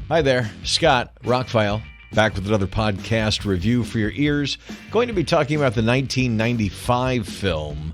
Hi there, Scott, ROCKFILE, back with another podcast review for your ears. Going to be talking about the 1995 film,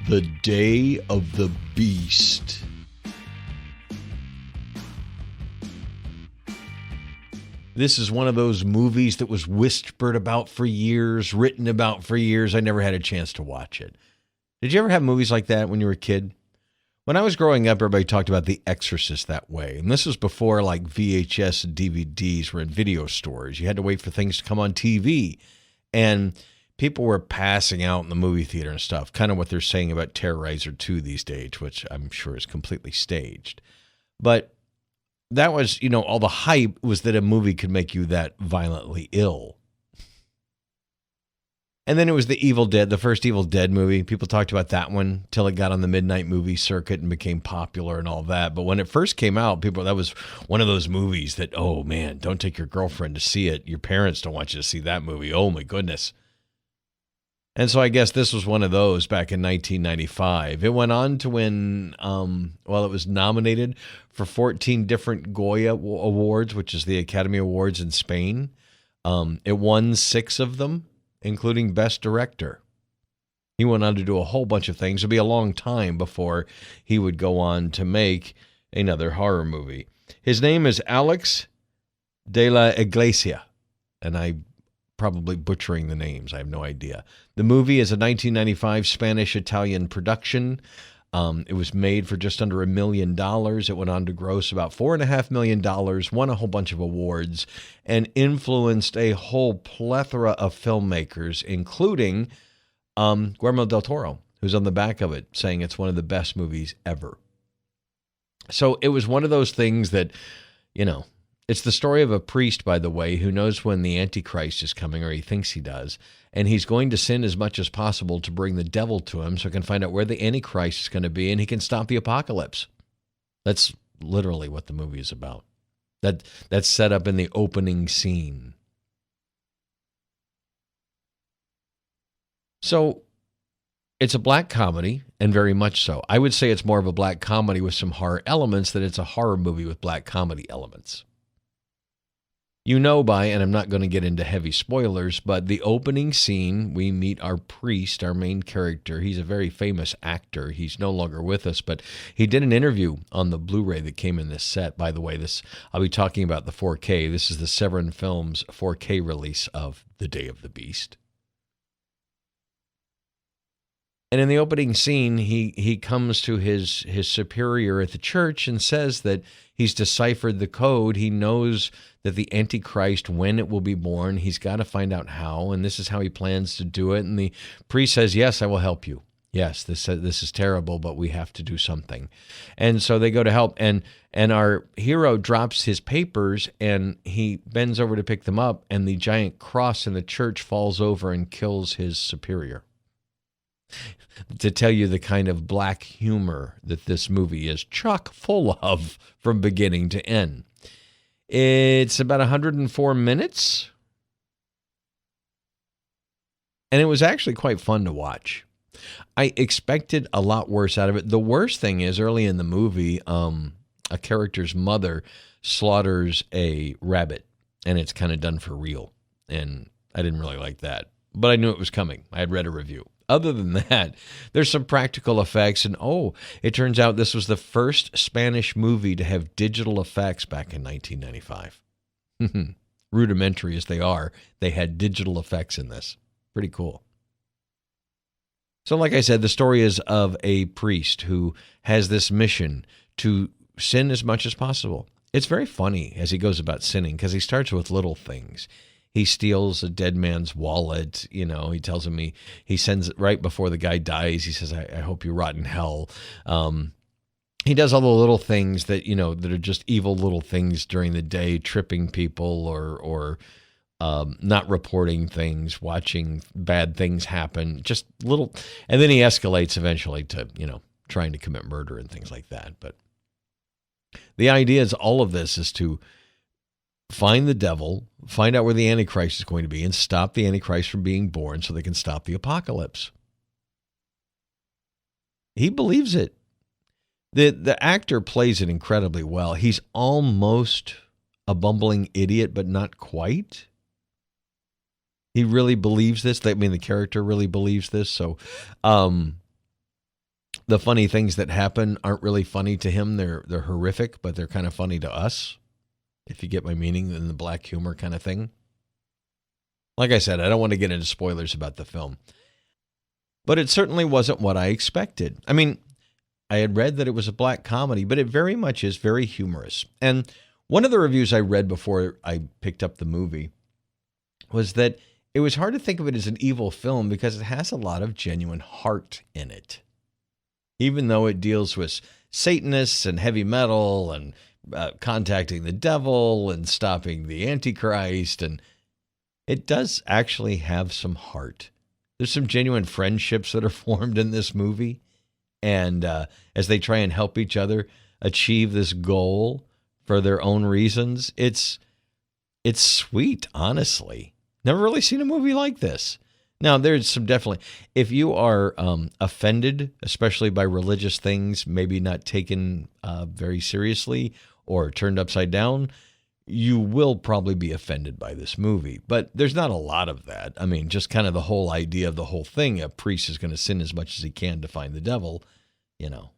The Day of the Beast. This is one of those movies that was whispered about for years, written about for years. I never had a chance to watch it. Did you ever have movies like that when you were a kid? When I was growing up, everybody talked about The Exorcist that way. And this was before like VHS and DVDs were in video stores. You had to wait for things to come on TV. And people were passing out in the movie theater and stuff. Kind of what they're saying about Terrorizer 2 these days, which I'm sure is completely staged. But that was, all the hype was that a movie could make you that violently ill. And then it was the Evil Dead, the first Evil Dead movie. People talked about that one till it got on the midnight movie circuit and became popular and all that. But when it first came out, that was one of those movies that, oh man, don't take your girlfriend to see it. Your parents don't want you to see that movie. Oh my goodness. And so I guess this was one of those back in 1995. It went on to win, it was nominated for 14 different Goya Awards, which is the Academy Awards in Spain. It won 6 of them, including Best Director. He went on to do a whole bunch of things. It'd be a long time before he would go on to make another horror movie. His name is Alex de la Iglesia, and I'm probably butchering the names. I have no idea. The movie is a 1995 Spanish-Italian production. It was made for just under $1 million. It went on to gross about $4.5 million, won a whole bunch of awards, and influenced a whole plethora of filmmakers, including Guillermo del Toro, who's on the back of it, saying it's one of the best movies ever. So it was one of those things that, it's the story of a priest, by the way, who knows when the Antichrist is coming, or he thinks he does, and he's going to sin as much as possible to bring the devil to him so he can find out where the Antichrist is going to be and he can stop the apocalypse. That's literally what the movie is about. That's set up in the opening scene. So it's a black comedy, and very much so. I would say it's more of a black comedy with some horror elements than it's a horror movie with black comedy elements. And I'm not going to get into heavy spoilers, but the opening scene, we meet our priest, our main character. He's a very famous actor. He's no longer with us, but he did an interview on the Blu-ray that came in this set. By the way, I'll be talking about the 4K. This is the Severin Films 4K release of The Day of the Beast. And in the opening scene, he comes to his superior at the church and says that he's deciphered the code. He knows that the Antichrist, when it will be born, he's got to find out how, and this is how he plans to do it. And the priest says, yes, I will help you. Yes, this is terrible, but we have to do something. And so they go to help, and our hero drops his papers, and he bends over to pick them up, and the giant cross in the church falls over and kills his superior. To tell you the kind of black humor that this movie is chock full of from beginning to end. It's about 104 minutes, and it was actually quite fun to watch. I expected a lot worse out of it. The worst thing is, early in the movie, a character's mother slaughters a rabbit, and it's kind of done for real, and I didn't really like that, but I knew it was coming. I had read a review. Other than that, there's some practical effects, and it turns out this was the first Spanish movie to have digital effects back in 1995. Rudimentary as they are, they had digital effects in this. Pretty cool. So like I said, the story is of a priest who has this mission to sin as much as possible. It's very funny as he goes about sinning because he starts with little things. He steals a dead man's wallet. He tells him he sends it right before the guy dies. He says, I hope you rot in hell. He does all the little things that, that are just evil little things during the day, tripping people or not reporting things, watching bad things happen, just little. And then he escalates eventually to, trying to commit murder and things like that. But the idea is all of this is to find the devil, find out where the Antichrist is going to be, and stop the Antichrist from being born so they can stop the apocalypse. He believes it. The actor plays it incredibly well. He's almost a bumbling idiot, but not quite. He really believes this. I mean, the character really believes this. So the funny things that happen aren't really funny to him. They're horrific, but they're kind of funny to us, if you get my meaning, in the black humor kind of thing. Like I said, I don't want to get into spoilers about the film. But it certainly wasn't what I expected. I mean, I had read that it was a black comedy, but it very much is very humorous. And one of the reviews I read before I picked up the movie was that it was hard to think of it as an evil film because it has a lot of genuine heart in it. Even though it deals with Satanists and heavy metal and contacting the devil and stopping the Antichrist, and it does actually have some heart. There's some genuine friendships that are formed in this movie. And as they try and help each other achieve this goal for their own reasons, it's sweet, honestly. Never really seen a movie like this. Now, there's some definitely, if you are offended, especially by religious things, maybe not taken very seriously or turned upside down, you will probably be offended by this movie. But there's not a lot of that. I mean, just kind of the whole idea of the whole thing, a priest is going to sin as much as he can to find the devil, you know.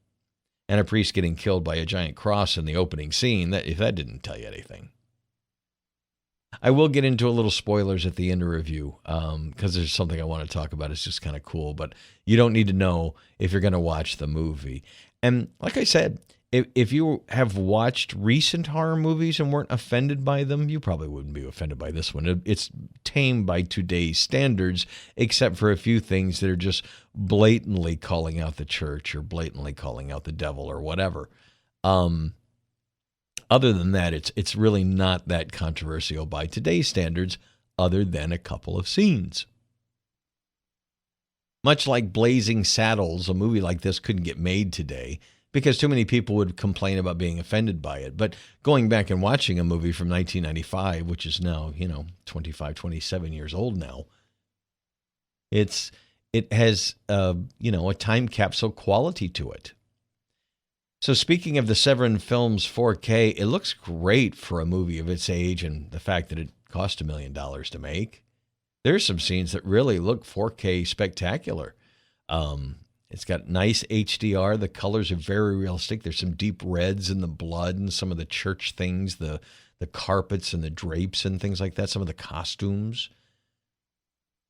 And a priest getting killed by a giant cross in the opening scene, if that didn't tell you anything. I will get into a little spoilers at the end of the review because there's something I want to talk about. It's just kind of cool, but you don't need to know if you're going to watch the movie. And like I said, if you have watched recent horror movies and weren't offended by them, you probably wouldn't be offended by this one. It's tame by today's standards, except for a few things that are just blatantly calling out the church or blatantly calling out the devil or whatever. Other than that, it's really not that controversial by today's standards, other than a couple of scenes. Much like Blazing Saddles, a movie like this couldn't get made today because too many people would complain about being offended by it. But going back and watching a movie from 1995, which is now, 25, 27 years old now, it has, a time capsule quality to it. So speaking of the Severin Films 4K, it looks great for a movie of its age and the fact that it cost $1 million to make. There's some scenes that really look 4K spectacular. It's got nice HDR. The colors are very realistic. There's some deep reds in the blood and some of the church things, the carpets and the drapes and things like that, some of the costumes.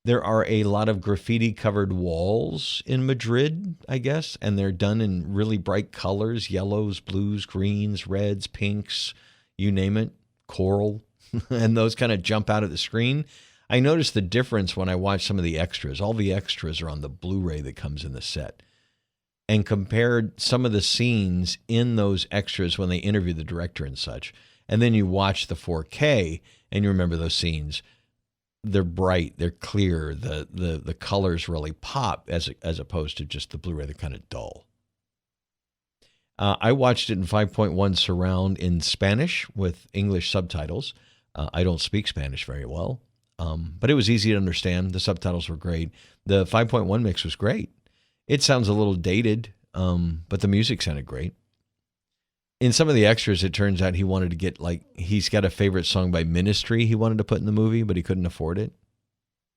There are a lot of graffiti-covered walls in Madrid, I guess, and they're done in really bright colors, yellows, blues, greens, reds, pinks, you name it, coral, and those kind of jump out at the screen. I noticed the difference when I watched some of the extras. All the extras are on the Blu-ray that comes in the set. And compared some of the scenes in those extras when they interview the director and such, and then you watch the 4K, and you remember those scenes. They're bright, they're clear, the colors really pop as opposed to just the Blu-ray. They're kind of dull. I watched it in 5.1 surround in Spanish with English subtitles. I don't speak Spanish very well, but it was easy to understand. The subtitles were great. The 5.1 mix was great. It sounds a little dated, but the music sounded great. In some of the extras, it turns out he wanted to get, he's got a favorite song by Ministry he wanted to put in the movie, but he couldn't afford it.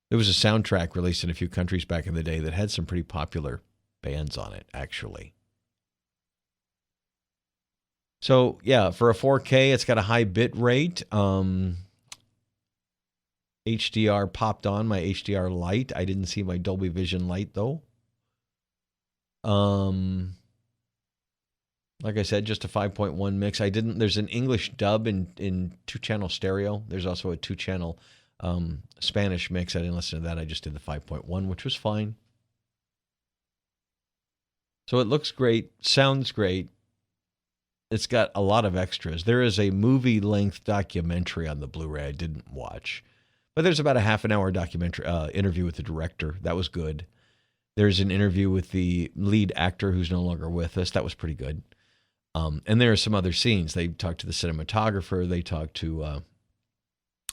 There was a soundtrack released in a few countries back in the day that had some pretty popular bands on it, actually. So, yeah, for a 4K, it's got a high bit rate. HDR popped on my HDR Lite. I didn't see my Dolby Vision Lite, though. Like I said, just a 5.1 mix. There's an English dub in 2-channel stereo. There's also a 2-channel Spanish mix. I didn't listen to that. I just did the 5.1, which was fine. So it looks great, sounds great. It's got a lot of extras. There is a movie-length documentary on the Blu-ray I didn't watch. But there's about a half-an-hour documentary interview with the director. That was good. There's an interview with the lead actor who's no longer with us. That was pretty good. And there are some other scenes. They talked to the cinematographer. They talked to,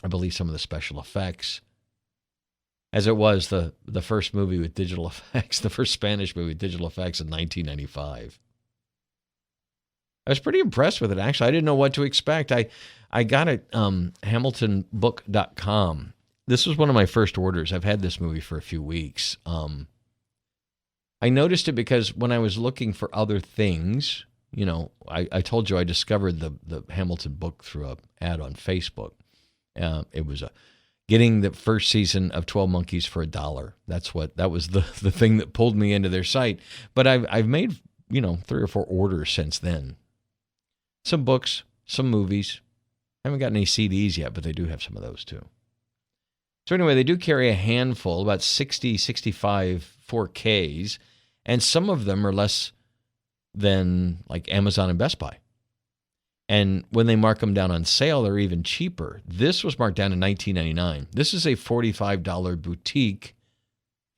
I believe, some of the special effects. As it was the first movie with digital effects, the first Spanish movie with digital effects in 1995. I was pretty impressed with it, actually. I didn't know what to expect. I got it hamiltonbook.com. This was one of my first orders. I've had this movie for a few weeks. I noticed it because when I was looking for other things, you know, I told you I discovered the Hamilton book through an ad on Facebook. It was getting the first season of 12 Monkeys for $1. That was the thing that pulled me into their site. But I've made, you know, 3 or 4 orders since then. Some books, some movies. I haven't gotten any CDs yet, but they do have some of those too. So anyway, they do carry a handful, about 60, 65 4Ks, and some of them are less than like Amazon and Best Buy. And when they mark them down on sale, they're even cheaper. This was marked down to $19.99. This is a $45 boutique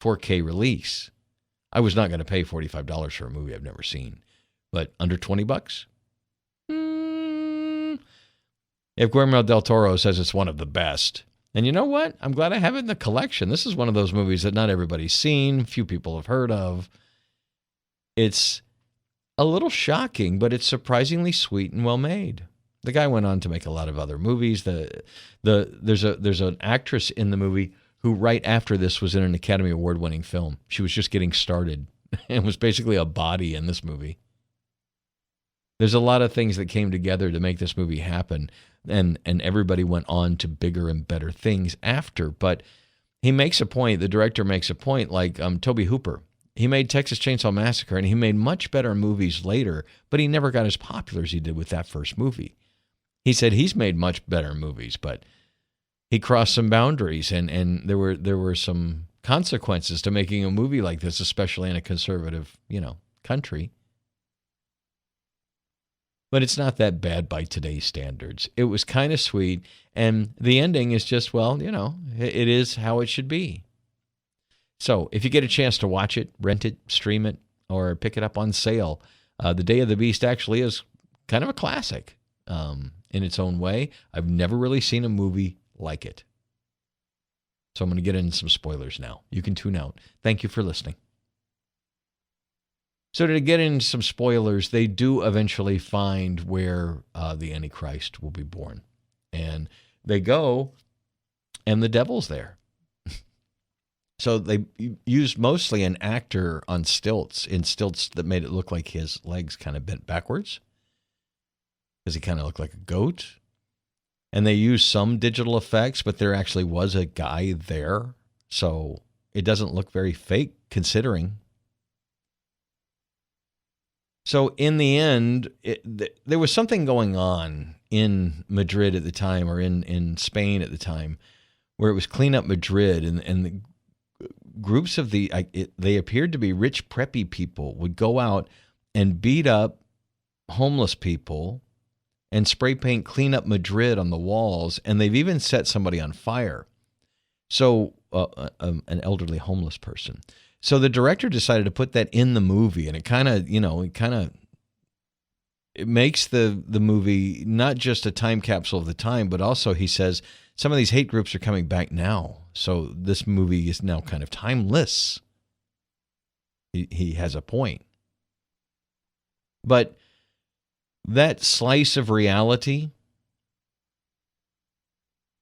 4K release. I was not going to pay $45 for a movie I've never seen, but under $20? If Guillermo del Toro says it's one of the best, and you know what? I'm glad I have it in the collection. This is one of those movies that not everybody's seen, few people have heard of. It's a little shocking, but it's surprisingly sweet and well made. The guy went on to make a lot of other movies. There's an actress in the movie who right after this was in an Academy Award-winning film. She was just getting started and was basically a body in this movie. There's a lot of things that came together to make this movie happen, and everybody went on to bigger and better things after. But he makes a point, the director makes a point, like Tobe Hooper. He made Texas Chainsaw Massacre, and he made much better movies later, but he never got as popular as he did with that first movie. He said he's made much better movies, but he crossed some boundaries, and there were some consequences to making a movie like this, especially in a conservative, country. But it's not that bad by today's standards. It was kind of sweet, and the ending is just, it is how it should be. So if you get a chance to watch it, rent it, stream it, or pick it up on sale, The Day of the Beast actually is kind of a classic in its own way. I've never really seen a movie like it. So I'm going to get into some spoilers now. You can tune out. Thank you for listening. So to get into some spoilers, they do eventually find where the Antichrist will be born. And they go, and the devil's there. So they used mostly an actor on stilts, that made it look like his legs kind of bent backwards, because he kind of looked like a goat. And they used some digital effects, but there actually was a guy there. So it doesn't look very fake, considering. So in the end, there was something going on in Madrid at the time, or in Spain at the time, where it was Clean Up Madrid, and the groups of they appeared to be rich, preppy people, would go out and beat up homeless people and spray paint Clean Up Madrid on the walls, and they've even set somebody on fire. So an elderly homeless person. So the director decided to put that in the movie, and it makes the movie not just a time capsule of the time, but also, he says, some of these hate groups are coming back now. So this movie is now kind of timeless. He has a point. But that slice of reality,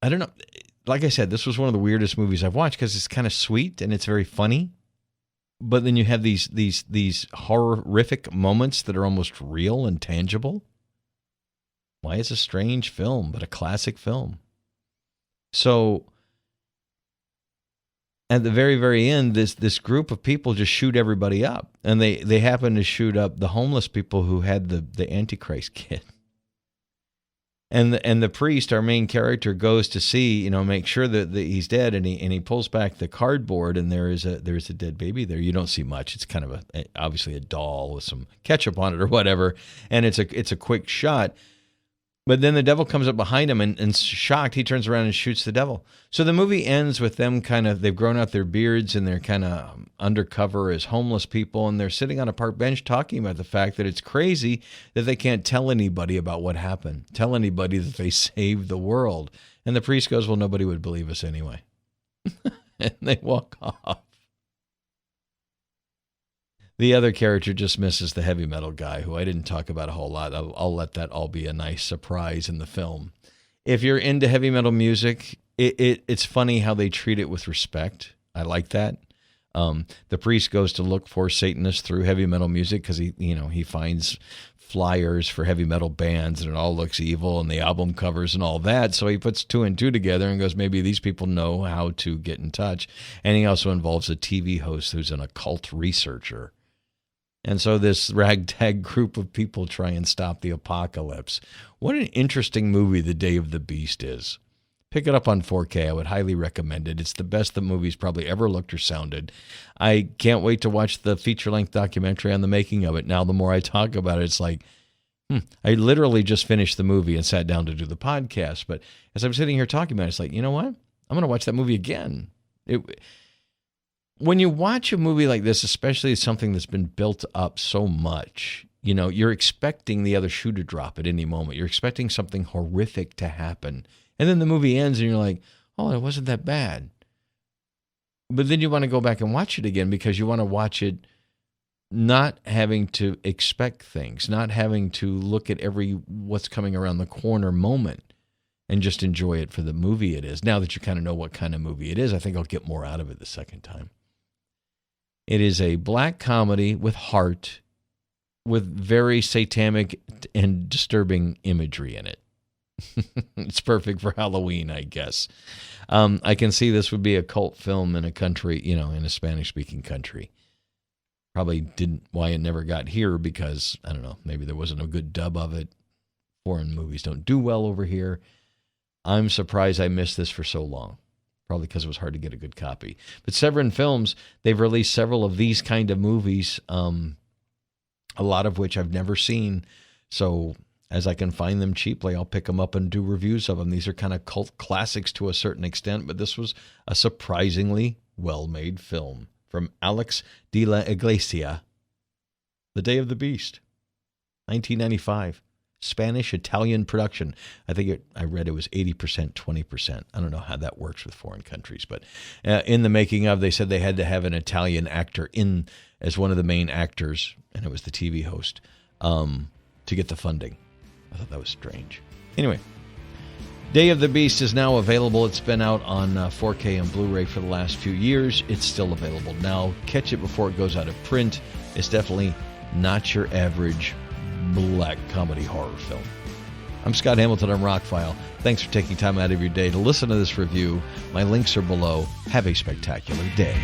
I don't know. Like I said, this was one of the weirdest movies I've watched, because it's kind of sweet and it's very funny. But then you have these horrific moments that are almost real and tangible. Why is a strange film, but a classic film? So at the very, very end, this group of people just shoot everybody up. And they happen to shoot up the homeless people who had the Antichrist kit. And the priest, our main character, goes to see, make sure that he's dead, and he pulls back the cardboard, and there's a dead baby there. You don't see much. It's kind of obviously a doll with some ketchup on it or whatever, and it's a quick shot. But then the devil comes up behind him, and shocked, he turns around and shoots the devil. So the movie ends with them they've grown out their beards, and they're kind of undercover as homeless people, and they're sitting on a park bench talking about the fact that it's crazy that they can't tell anybody about what happened, tell anybody that they saved the world. And the priest goes, well, nobody would believe us anyway. And they walk off. The other character just misses the heavy metal guy, who I didn't talk about a whole lot. I'll let that all be a nice surprise in the film. If you're into heavy metal music, it's funny how they treat it with respect. I like that. The priest goes to look for Satanists through heavy metal music because he finds flyers for heavy metal bands and it all looks evil and the album covers and all that. So he puts 2 and 2 together and goes, maybe these people know how to get in touch. And he also involves a TV host who's an occult researcher. And so this ragtag group of people try and stop the apocalypse. What an interesting movie The Day of the Beast is. Pick it up on 4K. I would highly recommend it. It's the best the movie's probably ever looked or sounded. I can't wait to watch the feature-length documentary on the making of it. Now, the more I talk about it, it's like, I literally just finished the movie and sat down to do the podcast. But as I'm sitting here talking about it, it's like, you know what? I'm going to watch that movie again. When you watch a movie like this, especially something that's been built up so much, you're expecting the other shoe to drop at any moment. You're expecting something horrific to happen. And then the movie ends and you're like, oh, it wasn't that bad. But then you want to go back and watch it again because you want to watch it not having to expect things, not having to look at every what's coming around the corner moment and just enjoy it for the movie it is. Now that you kind of know what kind of movie it is, I think I'll get more out of it the second time. It is a black comedy with heart, with very satanic and disturbing imagery in it. It's perfect for Halloween, I guess. I can see this would be a cult film in a country, in a Spanish-speaking country. Probably didn't, why it never got here because, I don't know, maybe there wasn't a good dub of it. Foreign movies don't do well over here. I'm surprised I missed this for so long. Probably because it was hard to get a good copy. But Severin Films, they've released several of these kind of movies, a lot of which I've never seen. So as I can find them cheaply, I'll pick them up and do reviews of them. These are kind of cult classics to a certain extent, but this was a surprisingly well-made film from Alex de la Iglesia. The Day of the Beast, 1995. Spanish-Italian production. I read it was 80%, 20%. I don't know how that works with foreign countries, but in the making of, they said they had to have an Italian actor in as one of the main actors, and it was the TV host, to get the funding. I thought that was strange. Anyway, Day of the Beast is now available. It's been out on 4K and Blu-ray for the last few years. It's still available now. Catch it before it goes out of print. It's definitely not your average black comedy horror film. I'm Scott Hamilton on ROCKFILE. Thanks for taking time out of your day to listen to this review. My links are below. Have a spectacular day.